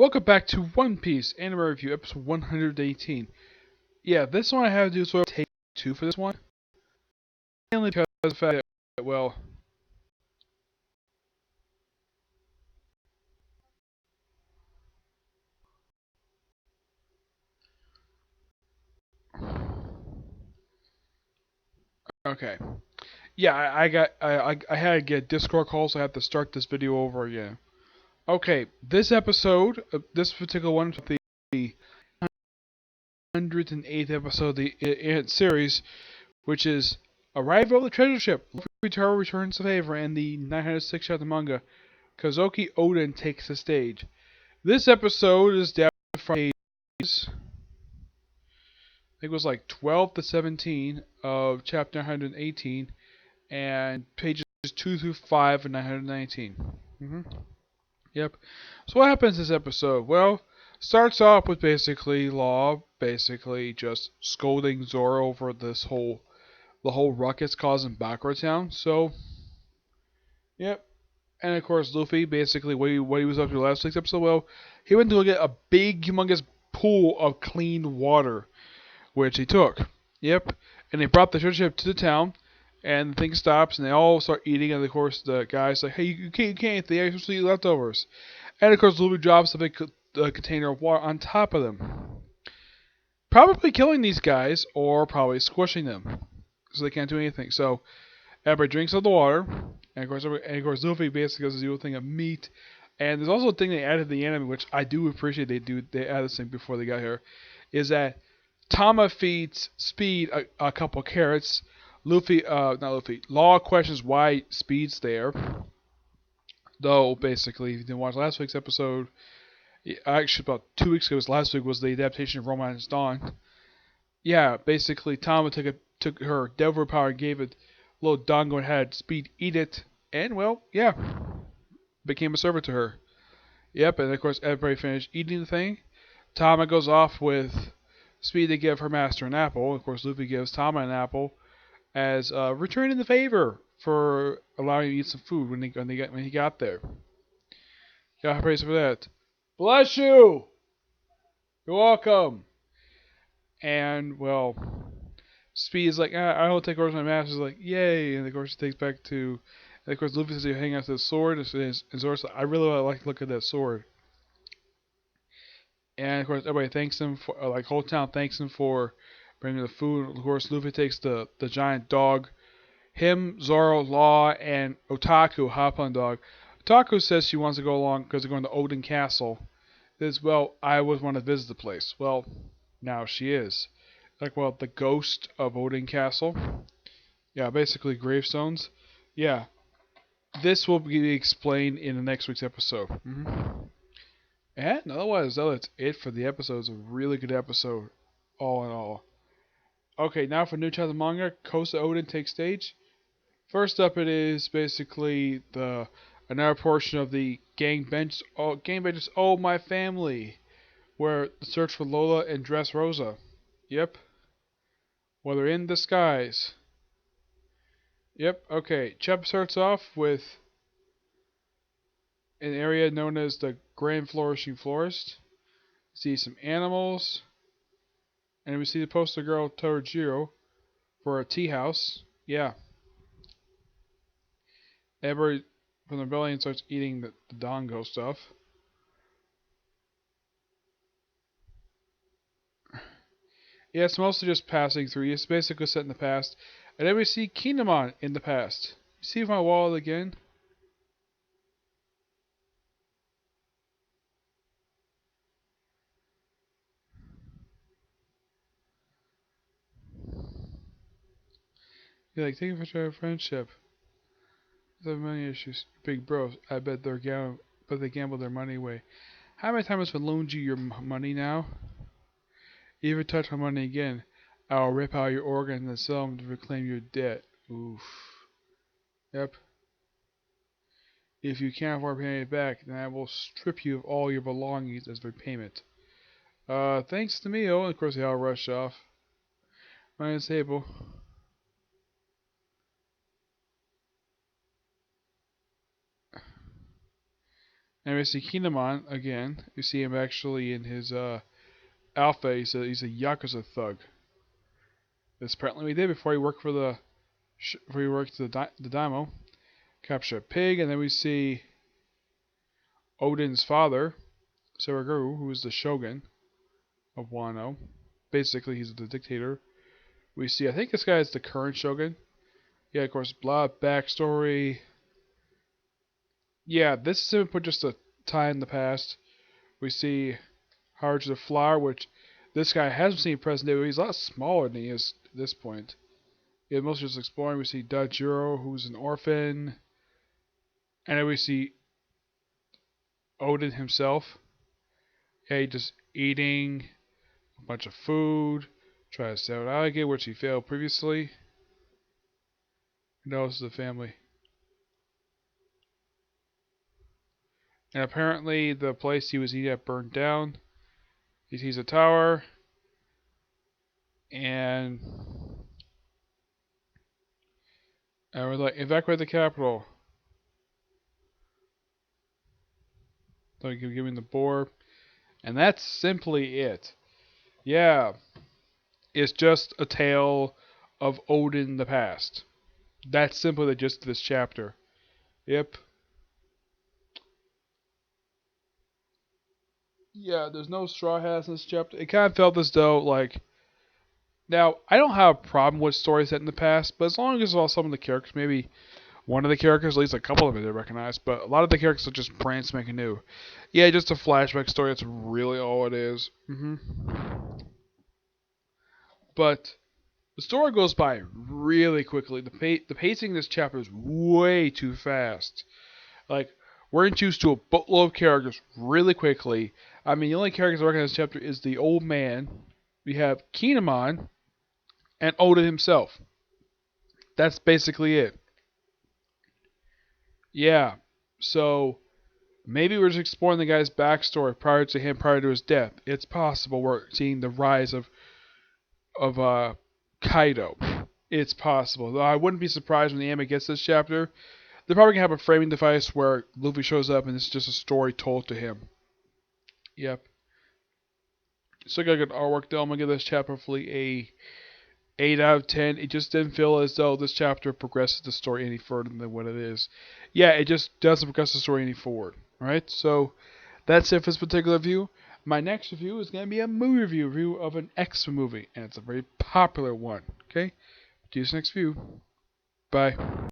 Welcome back to One Piece Anime Review, episode 118. Yeah, this one I have to do sort of take two for this one. Mainly because of the fact that, well, okay. Yeah, I had to get Discord calls, so I have to start this video over again. Okay, this episode, this particular one, the 108th episode of the series, which is Arrival of the Treasure Ship. Luffytarou returns the favor, and the 906th chapter manga, Kozuki Oden takes the stage. This episode is down from pages, I think it was like 12 to 17 of chapter 118, and pages 2 through 5 of 919. Yep. So what happens this episode? Well, starts off with basically Law basically just scolding Zoro over the whole ruckus causing Bakura Town. So, yep. And of course, Luffy basically what he was up to last week's episode. Well, he went to go get a big, humongous pool of clean water, which he took. Yep. And they brought the treasure ship to the town, and the thing stops, and they all start eating. And of course, the guy's like, "Hey, you can't eat the eggs. You're supposed to eat leftovers." And of course, Luffy drops a big container of water on top of them, probably killing these guys or probably squishing them, so they can't do anything. So everybody drinks of the water, and of course, Luffy basically does the usual thing of meat. And there's also a thing they added to the anime, which I do appreciate. They added this thing before they got here, is that Tama feeds Speed a couple carrots. Not Luffy. Law questions why Speed's there. Though basically, if you didn't watch last week's episode, actually about 2 weeks ago, last week was the adaptation of Romance Dawn. Yeah, basically Tama took her devil power and gave it little Dongo and had Speed eat it, and well, yeah, became a servant to her. Yep, and of course everybody finished eating the thing. Tama goes off with Speed to give her master an apple. Of course, Luffy gives Tama an apple as returning the favor for allowing him to eat some food when he got there. Got praise for that. Bless you. You're welcome. And well, Speed is like, I don't take orders from my master. He's like, yay! And of course, he takes back to. And of course, Luffy says he hang out to the sword. And Zoro's like, I really like to look at that sword. And of course, everybody thanks him for, like, whole town thanks him for bringing the food. Of course, Luffy takes the giant dog. Him, Zoro, Law, and Otaku hop on the dog. Otaku says she wants to go along because they're going to Oden Castle. Says, well, I always want to visit the place. Well, now she is. Like, well, the ghost of Oden Castle. Yeah, basically gravestones. Yeah, this will be explained in the next week's episode. And otherwise, though, that's it for the episode. It's a really good episode, all in all. Okay, now for new chapter manga, Kosa Oden takes stage. First up, it is basically another portion of the gang benches. Oh, my family, where the search for Lola and Dressrosa. Yep. Well, they're in disguise. Yep. Okay. Chapter starts off with an area known as the Grand Flourishing Forest. See some animals, and we see the poster girl Torajiro for a tea house. Yeah. Everybody from the rebellion starts eating the Dongo stuff. Yeah, it's mostly just passing through. It's basically set in the past. And then we see Kinemon in the past. You see my wall again? You're like, thank you for our friendship. They have money issues. Big bros. I bet they gamble their money away. How many times have I loaned you your money now? You ever touch my money again, I'll rip out your organs and sell them to reclaim your debt. Oof. Yep. If you can't afford paying it back, then I will strip you of all your belongings as repayment. Thanks to me, oh, and of course they all rush off. Minus table. And we see Kinemon again. We see him actually in his alpha. He's a Yakuza thug. That's apparently what he did before he worked for the Daimyo. Capture a pig, and then we see Oden's father, Saraguru, who is the shogun of Wano. Basically, he's the dictator. We see, I think this guy is the current shogun. Yeah, of course, blah, backstory. Yeah, this is him put just a time in the past. We see Harge the Flower, which this guy hasn't seen present day, but he's a lot smaller than he is at this point. Yeah, mostly just exploring. We see Dajiro, who's an orphan. And then we see Oden himself. Yeah, just eating a bunch of food. Try to sell an alligator, which he failed previously. No, this is the family. And apparently the place he was eating at burned down. He sees a tower. And we're like, evacuate the capital. So give him the boar. And that's simply it. Yeah. It's just a tale of Odin in the past. That's simply the gist of this chapter. Yep. Yeah, there's no straw hats in this chapter. It kind of felt as though, like, now, I don't have a problem with stories set in the past, but as long as all some of the characters, maybe one of the characters, at least a couple of them, they recognize, but a lot of the characters are just brand spanking new. Yeah, just a flashback story. That's really all it is. But the story goes by really quickly. The pacing in this chapter is way too fast. Like, we're introduced to a boatload of characters really quickly. I mean, the only characters I recognize in this chapter is the old man. We have Kinemon and Oda himself. That's basically it. Yeah. So maybe we're just exploring the guy's backstory prior to his death. It's possible we're seeing the rise of Kaido. It's possible. Though I wouldn't be surprised when the anime gets this chapter. They're probably gonna have a framing device where Luffy shows up and it's just a story told to him. Yep. So got good artwork though. I'm gonna give this chapter hopefully a 8 out of 10. It just didn't feel as though this chapter progresses the story any further than what it is. Yeah, it just doesn't progress the story any forward. Right? So that's it for this particular review. My next review is going to be a movie review of an X movie, and it's a very popular one. Okay? Do this next review. Bye.